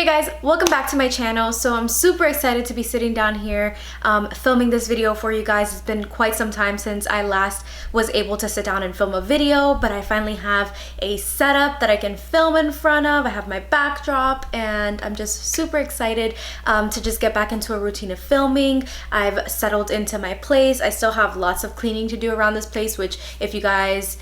guys, welcome back to my channel. So I'm super excited to be sitting down here filming this video for you guys. It's been quite some time since I last was able to sit down and film a video, but I finally have a setup that I can film in front of. I have my backdrop and I'm just super excited to just get back into a routine of filming. I've settled into my place. I still have lots of cleaning to do around this place, which if you guys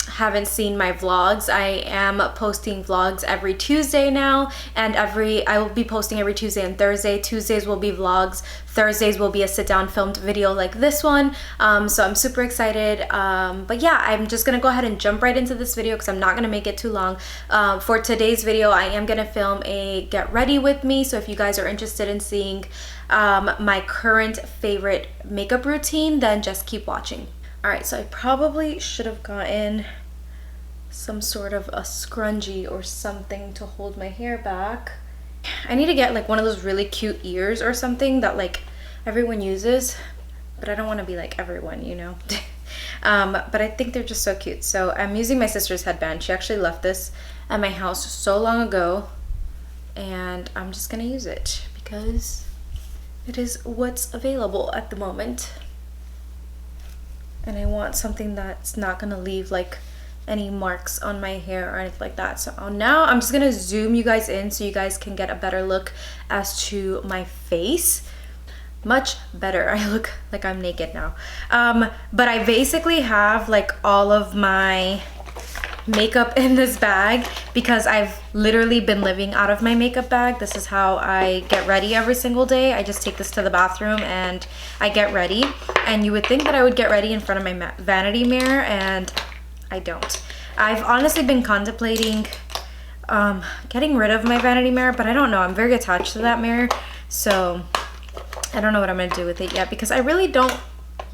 haven't seen my vlogs, I am posting vlogs every Tuesday now, and I will be posting every Tuesday and Thursday. Tuesdays will be vlogs, Thursdays will be a sit down filmed video like this one. So I'm super excited, but yeah, I'm just gonna go ahead and jump right into this video because I'm not gonna make it too long. For today's video, I am gonna film a get ready with me, so if you guys are interested in seeing my current favorite makeup routine, then just keep watching. Alright, so I probably should have gotten some sort of a scrunchie or something to hold my hair back. I need to get like one of those really cute ears or something that like everyone uses, but I don't want to be like everyone, you know. But I think they're just so cute. So I'm using my sister's headband. She actually left this at my house so long ago, and I'm just gonna use it because it is what's available at the moment. And I want something that's not gonna leave like any marks on my hair or anything like that. So now I'm just gonna zoom you guys in so you guys can get a better look as to my face. Much better. I look like I'm naked now. But I basically have like all of my makeup in this bag because I've literally been living out of my makeup bag. This is how I get ready every single day. I just take this to the bathroom and I get ready. And you would think that I would get ready in front of my vanity mirror, and I don't. I've honestly been contemplating getting rid of my vanity mirror, but I don't know. I'm very attached to that mirror, so I don't know what I'm gonna do with it yet because I really don't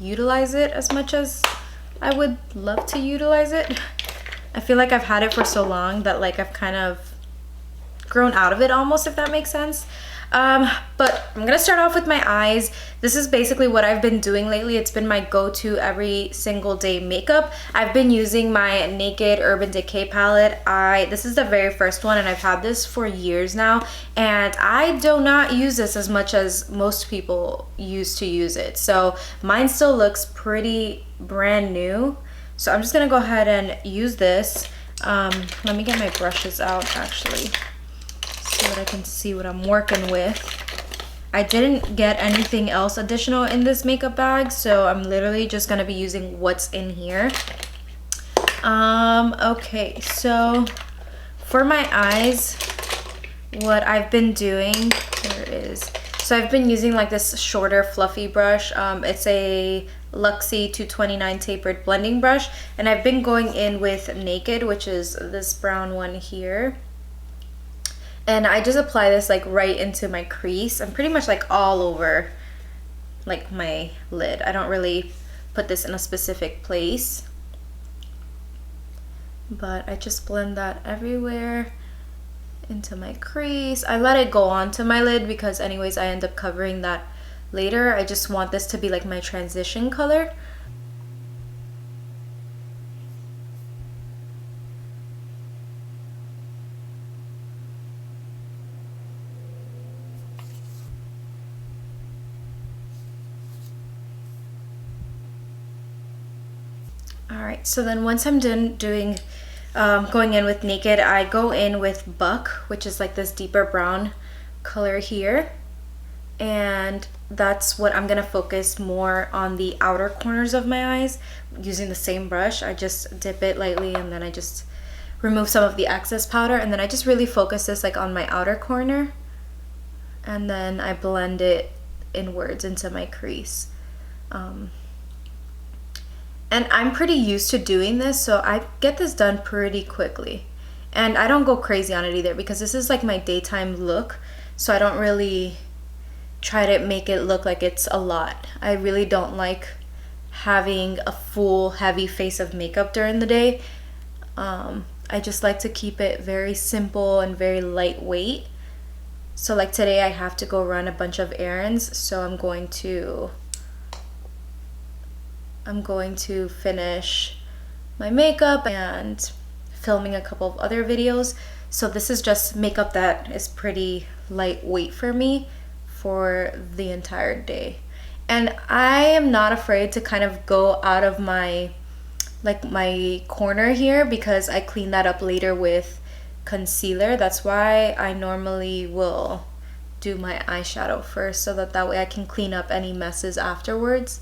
utilize it as much as I would love to utilize it. I feel like I've had it for so long that like I've kind of grown out of it almost, if that makes sense. But I'm gonna start off with my eyes. This is basically what I've been doing lately. It's been my go-to every single day makeup. I've been using my Naked Urban Decay palette. This is the very first one, and I've had this for years now, and I do not use this as much as most people used to use it. So mine still looks pretty brand new. So I'm just gonna go ahead and use this. Let me get my brushes out actually, so that I can see what I'm working with. I didn't get anything else additional in this makeup bag, so I'm literally just gonna be using what's in here. Okay, so for my eyes, what I've been doing, there it is. So I've been using like this shorter fluffy brush. It's a Luxie 229 tapered blending brush, and I've been going in with Naked, which is this brown one here. And I just apply this like right into my crease. I'm pretty much like all over like my lid. I don't really put this in a specific place, but I just blend that everywhere into my crease. I let it go onto my lid because anyways I end up covering that later. I just want this to be like my transition color. Alright, so then once I'm done doing going in with Naked, I go in with Buck, which is like this deeper brown color here, and that's what I'm gonna focus more on, the outer corners of my eyes using the same brush. I just dip it lightly and then I just remove some of the excess powder, and then I just really focus this like on my outer corner, and then I blend it inwards into my crease. And I'm pretty used to doing this, so I get this done pretty quickly. And I don't go crazy on it either because this is like my daytime look, so I don't really try to make it look like it's a lot. I really don't like having a full heavy face of makeup during the day. I just like to keep it very simple and very lightweight. So like today I have to go run a bunch of errands, so I'm going to finish my makeup and filming a couple of other videos. So this is just makeup that is pretty lightweight for me for the entire day. And I am not afraid to kind of go out of my corner here, because I clean that up later with concealer. That's why I normally will do my eyeshadow first, so that way I can clean up any messes afterwards.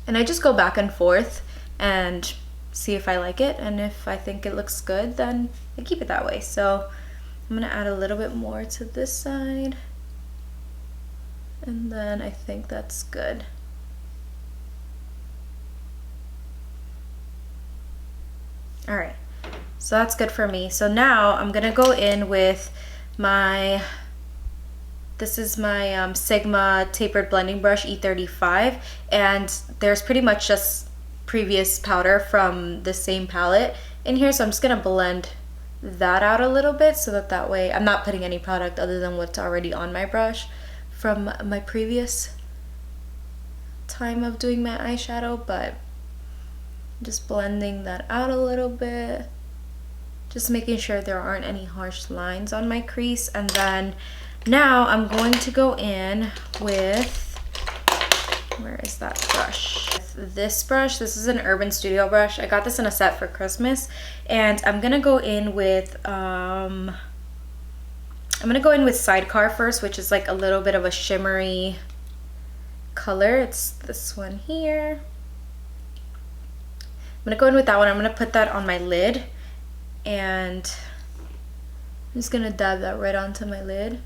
And I just go back and forth and see if I like it, and if I think it looks good, then I keep it that way. So I'm gonna add a little bit more to this side, and then I think that's good. All right, so that's good for me. So now I'm gonna go in with my, this is my Sigma tapered blending brush E35, and there's pretty much just previous powder from the same palette in here, so I'm just gonna blend that out a little bit, so that way I'm not putting any product other than what's already on my brush from my previous time of doing my eyeshadow. But just blending that out a little bit, just making sure there aren't any harsh lines on my crease. And then now I'm going to go in with, where is that brush? This brush, this is an Urban Studio brush. I got this in a set for Christmas, and I'm gonna go in with Sidecar first, which is like a little bit of a shimmery color. It's this one here. I'm gonna go in with that one. I'm gonna put that on my lid, and I'm just gonna dab that right onto my lid.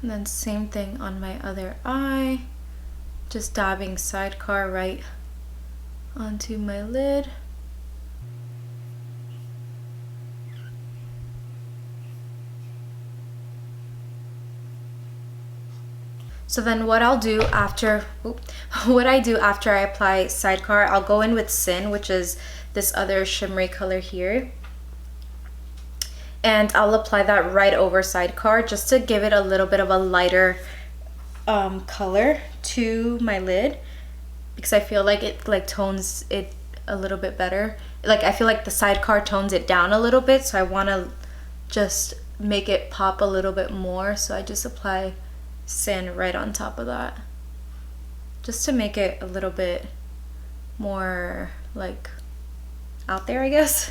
And then same thing on my other eye, just dabbing Sidecar right onto my lid. So then what I'll do after, what I do after I apply Sidecar, I'll go in with Sin, which is this other shimmery color here. And I'll apply that right over Sidecar, just to give it a little bit of a lighter color to my lid, because I feel like it tones it a little bit better. Like I feel like the Sidecar tones it down a little bit, so I want to just make it pop a little bit more. So I just apply Sin right on top of that, just to make it a little bit more like out there, I guess.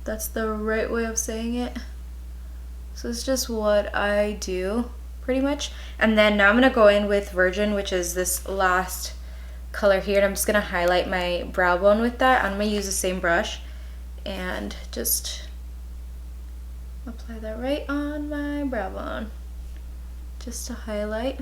That's the right way of saying it. So it's just what I do pretty much. And then now I'm gonna go in with Virgin, which is this last color here, and I'm just gonna highlight my brow bone with that. I'm gonna use the same brush and just apply that right on my brow bone, just to highlight.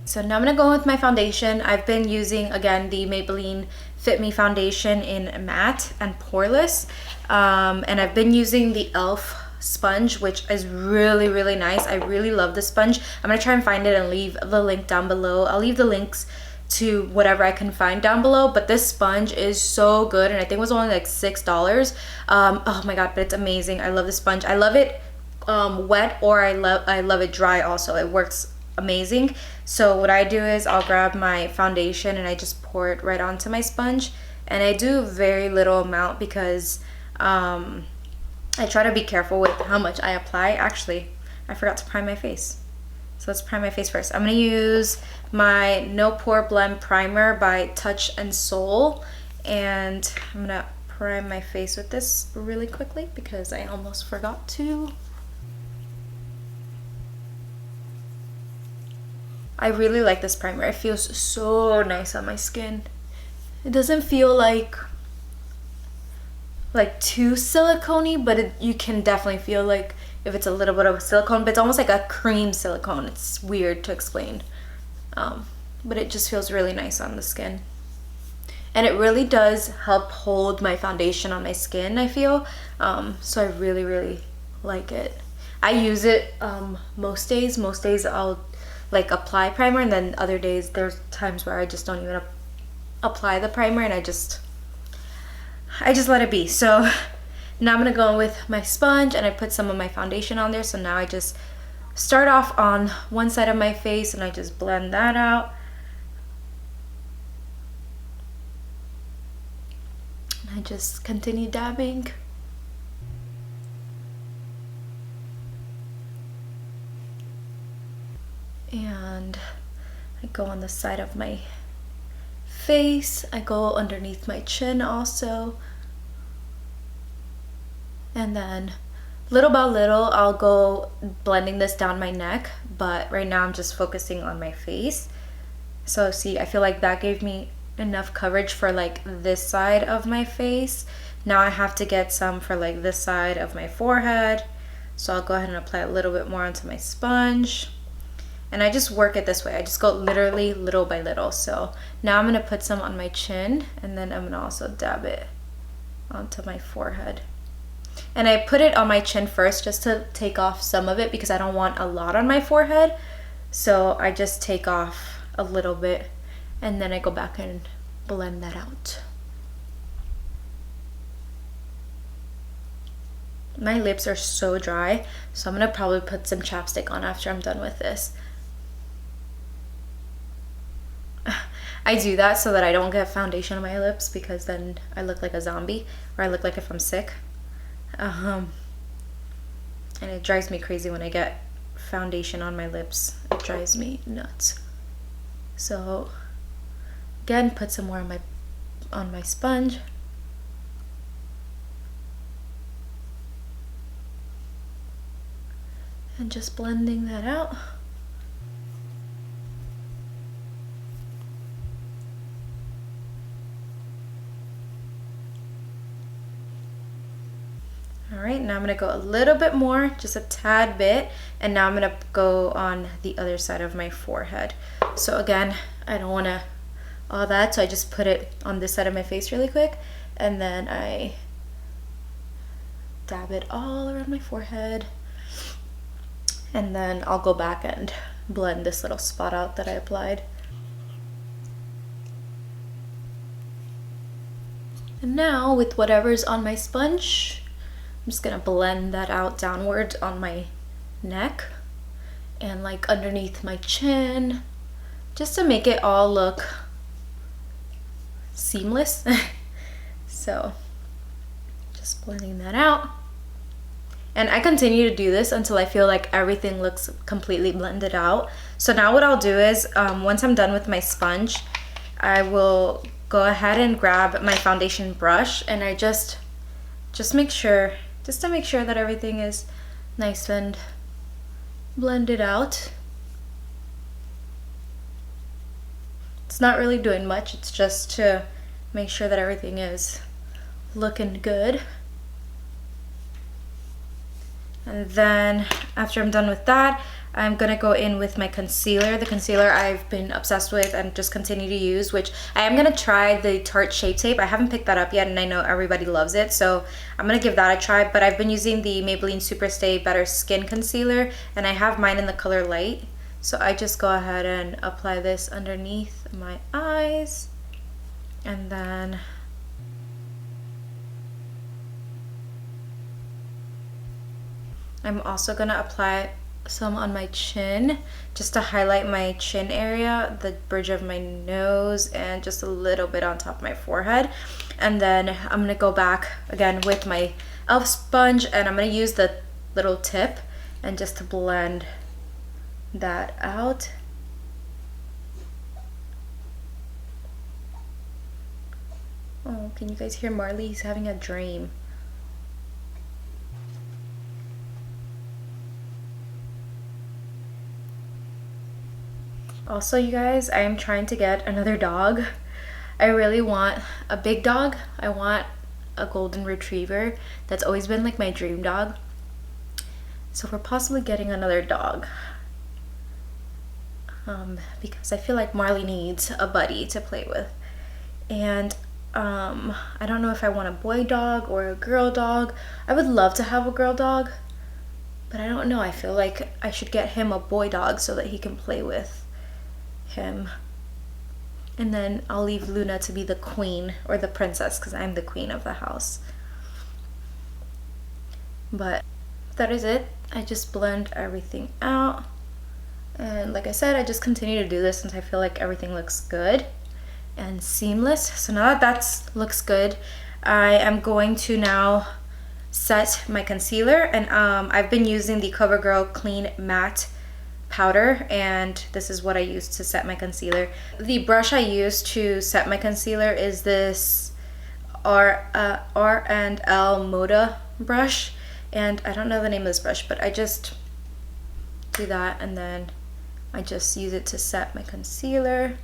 So now I'm gonna go with my foundation. I've been using, again, the Maybelline Fit Me foundation in matte and poreless, and I've been using the e.l.f. sponge, which is really, really nice. I really love this sponge. I'm gonna try and find it and leave the link down below. I'll leave the links to whatever I can find down below, but this sponge is so good, and I think it was only like $6. Oh my god, but it's amazing. I love this sponge. I love it wet, or I love it dry also. It works amazing. So what I do is I'll grab my foundation and I just pour it right onto my sponge, and I do very little amount because I try to be careful with how much I apply. Actually, I forgot to prime my face, so let's prime my face first. I'm gonna use my No Pore Blend Primer by Touch and Soul, and I'm gonna prime my face with this really quickly because I almost forgot to. I really like this primer. It feels so nice on my skin. It doesn't feel like too silicone-y, but you can definitely feel like if it's a little bit of silicone, but it's almost like a cream silicone. It's weird to explain, but it just feels really nice on the skin. And it really does help hold my foundation on my skin, I feel. So I really, really like it. I use it most days. Most days I'll like apply primer, and then other days there's times where I just don't even apply the primer, and I just I just let it be. So now I'm gonna go in with my sponge and I put some of my foundation on there. So now I just start off on one side of my face and I just blend that out. And I just continue dabbing. And I go on the side of my face. I go underneath my chin also. And then little by little, I'll go blending this down my neck. But right now I'm just focusing on my face. So see, I feel like that gave me enough coverage for like this side of my face. Now I have to get some for like this side of my forehead. So I'll go ahead and apply a little bit more onto my sponge. And I just work it this way. I just go literally little by little. So now I'm gonna put some on my chin and then I'm gonna also dab it onto my forehead. And I put it on my chin first just to take off some of it because I don't want a lot on my forehead. So I just take off a little bit and then I go back and blend that out. My lips are so dry, so I'm gonna probably put some chapstick on after I'm done with this. I do that so that I don't get foundation on my lips because then I look like a zombie, or I look like if I'm sick. And it drives me crazy when I get foundation on my lips. It drives me nuts. So again, put some more on my sponge. And just blending that out. All right, now I'm gonna go a little bit more, just a tad bit, and now I'm gonna go on the other side of my forehead. So again, I don't wanna all that, so I just put it on this side of my face really quick, and then I dab it all around my forehead, and then I'll go back and blend this little spot out that I applied. And now with whatever's on my sponge, I'm just gonna blend that out downward on my neck and like underneath my chin, just to make it all look seamless. So just blending that out. And I continue to do this until I feel like everything looks completely blended out. So now what I'll do is, once I'm done with my sponge, I will go ahead and grab my foundation brush and I just make sure, just to make sure that everything is nice and blended out. It's not really doing much, it's just to make sure that everything is looking good. And then after I'm done with that, I'm gonna go in with my concealer. The concealer I've been obsessed with and just continue to use, which I am gonna try the Tarte Shape Tape. I haven't picked that up yet and I know everybody loves it, so I'm gonna give that a try. But I've been using the Maybelline Superstay Better Skin Concealer and I have mine in the color light. So I just go ahead and apply this underneath my eyes, and then I'm also gonna apply some on my chin just to highlight my chin area, the bridge of my nose, and just a little bit on top of my forehead. And then I'm gonna go back again with my e.l.f. sponge and I'm gonna use the little tip and just to blend that out. Oh, can you guys hear Marley? He's having a dream. Also, you guys, I am trying to get another dog. I really want a big dog. I want a golden retriever. That's always been like my dream dog. So we're possibly getting another dog. Because I feel like Marley needs a buddy to play with. And I don't know if I want a boy dog or a girl dog. I would love to have a girl dog, but I don't know. I feel like I should get him a boy dog so that he can play with him. And then I'll leave Luna to be the queen or the princess because I'm the queen of the house. But that is it. I just blend everything out. And like I said, I just continue to do this since I feel like everything looks good and seamless. So now that that looks good, I am going to now set my concealer. And I've been using the CoverGirl Clean Matte powder, and this is what I use to set my concealer. The brush I use to set my concealer is this R&L Moda brush, and I don't know the name of this brush, but I just do that and then I just use it to set my concealer.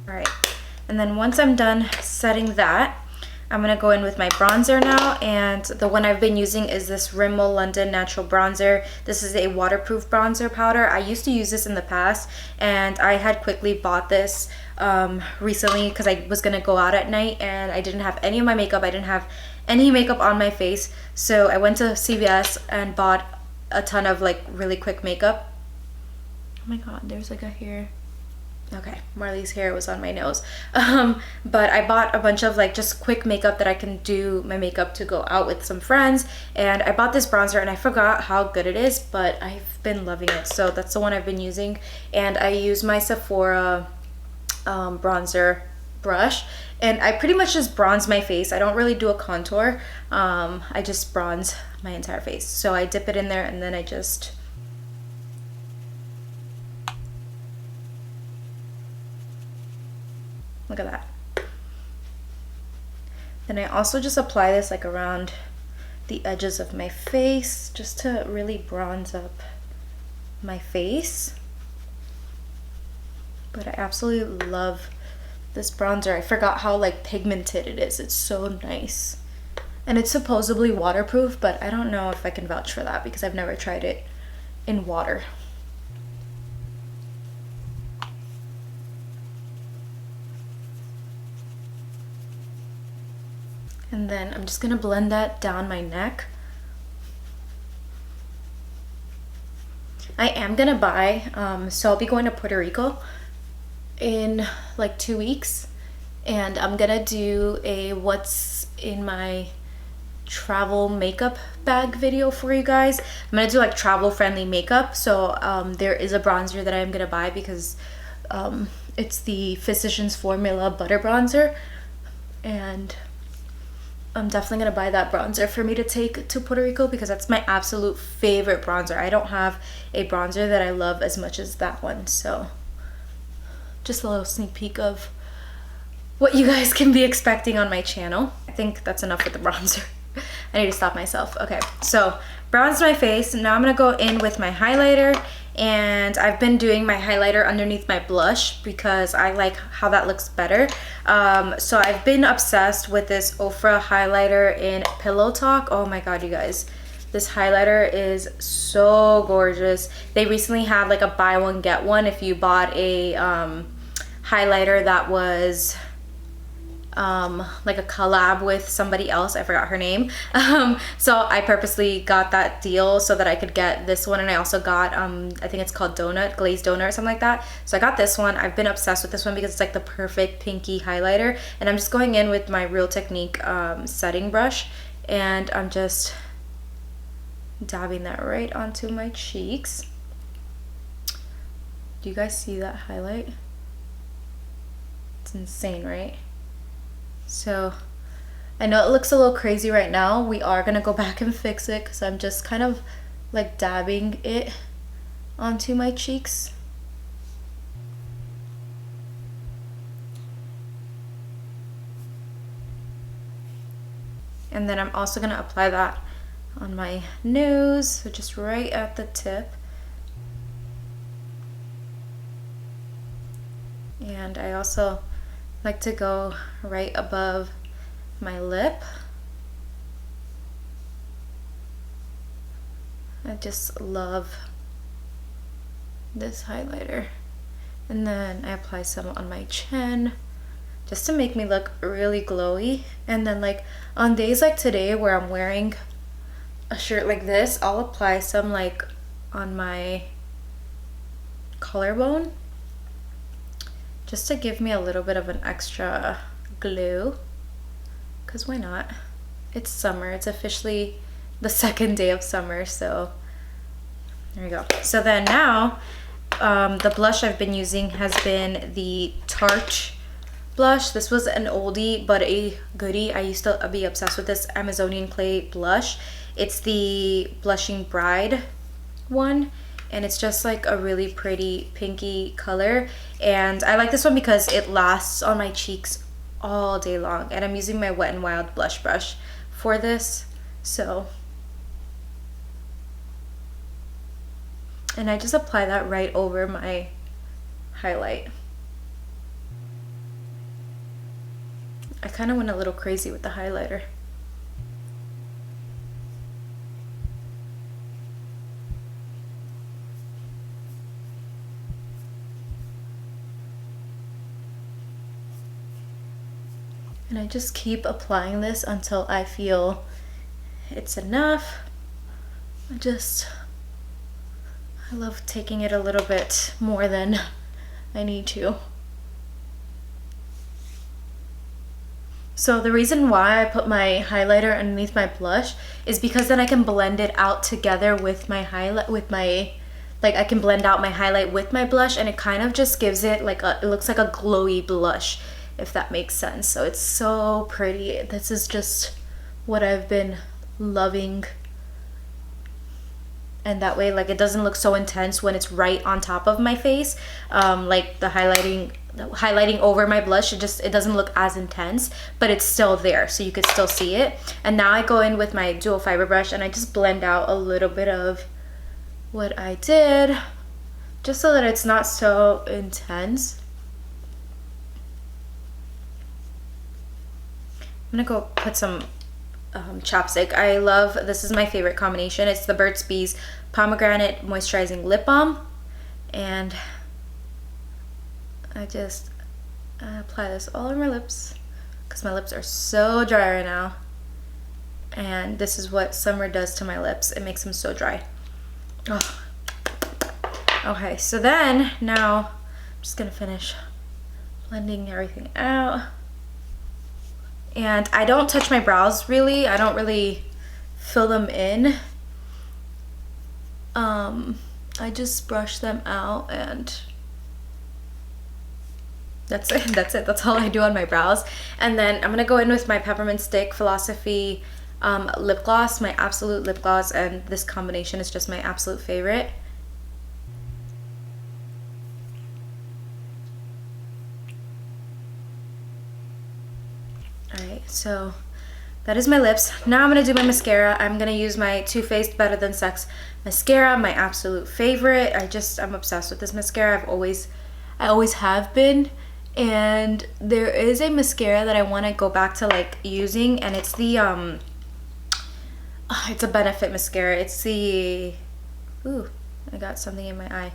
All right. And then once I'm done setting that, I'm gonna go in with my bronzer now, and the one I've been using is this Rimmel London Natural Bronzer. This is a waterproof bronzer powder. I used to use this in the past, and I had quickly bought this recently because I was gonna go out at night and I didn't have any of my makeup. I didn't have any makeup on my face, so I went to CVS and bought a ton of like really quick makeup. Oh my god, there's like a hair. Okay, Marley's hair was on my nose. But I bought a bunch of like just quick makeup that I can do my makeup to go out with some friends, and I bought this bronzer and I forgot how good it is, but I've been loving it. So that's the one I've been using, and I use my Sephora bronzer brush, and I pretty much just bronze my face. I don't really do a contour. I just bronze my entire face. So I dip it in there and then I just look at that. Then I also just apply this like around the edges of my face just to really bronze up my face. But I absolutely love this bronzer. I forgot how like pigmented it is. It's so nice. And it's supposedly waterproof, but I don't know if I can vouch for that because I've never tried it in water. And then I'm just gonna blend that down my neck. I am gonna buy, so I'll be going to Puerto Rico in like 2 weeks, and I'm gonna do a what's in my travel makeup bag video for you guys. I'm gonna do like travel friendly makeup. So there is a bronzer that I'm gonna buy because it's the Physicians Formula Butter Bronzer, and I'm definitely gonna buy that bronzer for me to take to Puerto Rico because that's my absolute favorite bronzer. I don't have a bronzer that I love as much as that one. So just a little sneak peek of what you guys can be expecting on my channel. I think that's enough with the bronzer. I need to stop myself. Okay, so bronzed my face. Now I'm gonna go in with my highlighter, and I've been doing my highlighter underneath my blush because I like how that looks better. So I've been obsessed with this Ofra highlighter in Pillow Talk. Oh my god, you guys, this highlighter is so gorgeous. They recently had like a buy one get one if you bought a highlighter that was like a collab with somebody else. I forgot her name. So I purposely got that deal so that I could get this one, and I also got I think it's called glazed donut or something like that. So I got this one. I've been obsessed with this one because it's like the perfect pinky highlighter, and I'm just going in with my Real Technique setting brush, and I'm just dabbing that right onto my cheeks. Do you guys see that highlight? It's insane, right? So I know it looks a little crazy right now. We are gonna go back and fix it because I'm just kind of like dabbing it onto my cheeks. And then I'm also gonna apply that on my nose, so just right at the tip. And I also like to go right above my lip. I just love this highlighter. And then I apply some on my chin just to make me look really glowy. And then like on days like today where I'm wearing a shirt like this, I'll apply some like on my collarbone just to give me a little bit of an extra glue, because why not? It's summer. It's officially the second day of summer, so there we go. So then now the blush I've been using has been the Tarte blush. This was an oldie but a goodie. I used to be obsessed with this Amazonian clay blush. It's the Blushing Bride one, and it's just like a really pretty pinky color, and I like this one because it lasts on my cheeks all day long, and I'm using my Wet n Wild blush brush for this. So, and I just apply that right over my highlight. I kind of went a little crazy with the highlighter. And I just keep applying this until I feel it's enough. I love taking it a little bit more than I need to. So the reason why I put my highlighter underneath my blush is because then I can blend it out together with my highlight, like I can blend out my highlight with my blush, and it kind of just gives it like it looks like a glowy blush, if that makes sense. So it's so pretty. This is just what I've been loving. And that way, like, it doesn't look so intense when it's right on top of my face. Like the highlighting over my blush, it doesn't look as intense, but it's still there, so you could still see it. And now I go in with my dual fiber brush and I just blend out a little bit of what I did, just so that it's not so intense. I'm gonna go put some chapstick. I love, this is my favorite combination. It's the Burt's Bees Pomegranate Moisturizing Lip Balm, and I just apply this all over my lips because my lips are so dry right now, and this is what summer does to my lips. It makes them so dry. Oh. Okay, so then now I'm just gonna finish blending everything out. And I don't touch my brows really. I don't really fill them in. I just brush them out, and that's it. That's all I do on my brows. And then I'm gonna go in with my Peppermint Stick Philosophy lip gloss, my absolute lip gloss, and this combination is just my absolute favorite. Alright, so that is my lips. Now I'm going to do my mascara. I'm going to use my Too Faced Better Than Sex mascara, my absolute favorite. I'm obsessed with this mascara. I always have been. And there is a mascara that I want to go back to like using, and it's the it's a Benefit mascara. It's the, ooh, I got something in my eye.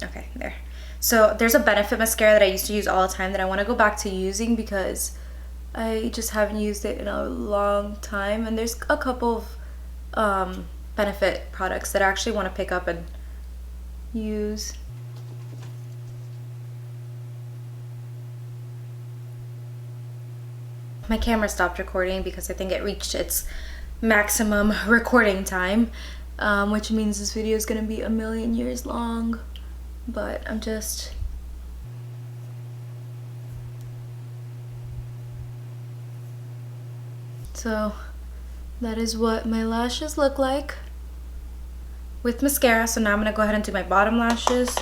Okay, there. So there's a Benefit mascara that I used to use all the time that I want to go back to using because I just haven't used it in a long time. And there's a couple of Benefit products that I actually want to pick up and use. My camera stopped recording because I think it reached its maximum recording time, which means this video is going to be a million years long. But I'm just so that is what my lashes look like with mascara. So now I'm gonna go ahead and do my bottom lashes,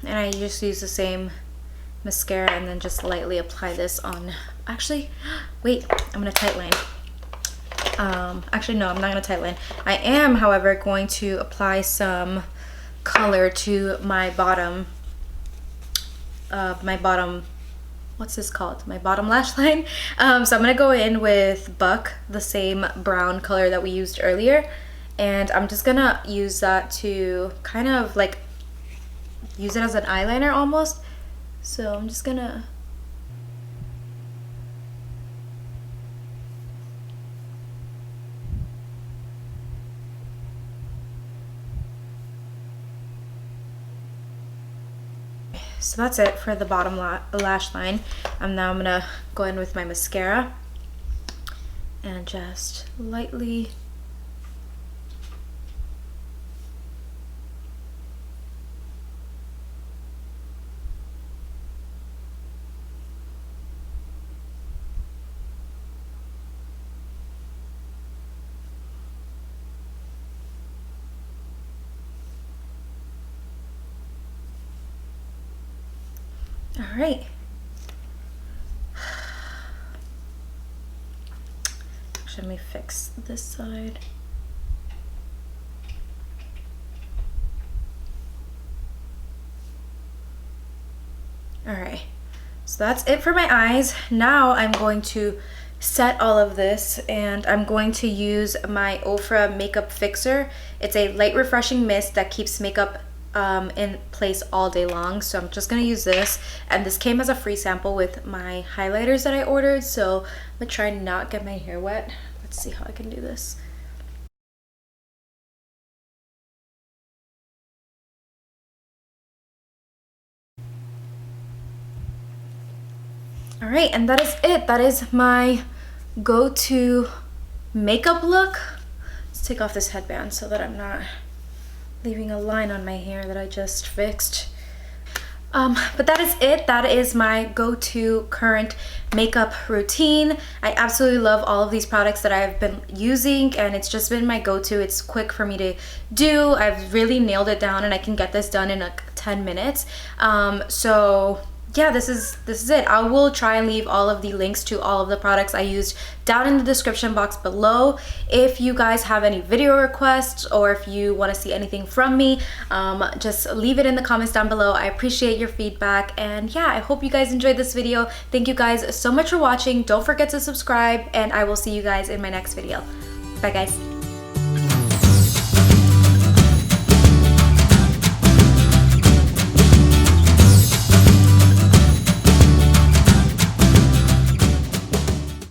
and I just use the same mascara and then just lightly apply this on. Actually, wait, I'm gonna tightline. Actually no, I'm not gonna tightline. I am, however, going to apply some color to my bottom what's this called, my bottom lash line. So I'm gonna go in with Buck, the same brown color that we used earlier, and I'm just gonna use that to kind of like use it as an eyeliner almost. So I'm just gonna so that's it for the bottom lash line. Now I'm gonna go in with my mascara and just lightly all right. Actually, let me fix this side. All right, so that's it for my eyes. Now I'm going to set all of this, and I'm going to use my Ofra makeup fixer. It's a light refreshing mist that keeps makeup in place all day long. So I'm just gonna use this, and this came as a free sample with my highlighters that I ordered, so I'm gonna try not get my hair wet. Let's see how I can do this. All right, and that is it. That is my go-to makeup look. Let's take off this headband so that I'm not leaving a line on my hair that I just fixed. But that is it. That is my go-to current makeup routine. I absolutely love all of these products that I've been using, and it's just been my go-to. It's quick for me to do. I've really nailed it down, and I can get this done in like 10 minutes. So yeah, this is it. I will try and leave all of the links to all of the products I used down in the description box below. If you guys have any video requests, or if you want to see anything from me, just leave it in the comments down below. I appreciate your feedback, and yeah, I hope you guys enjoyed this video. Thank you guys so much for watching. Don't forget to subscribe, and I will see you guys in my next video. Bye guys.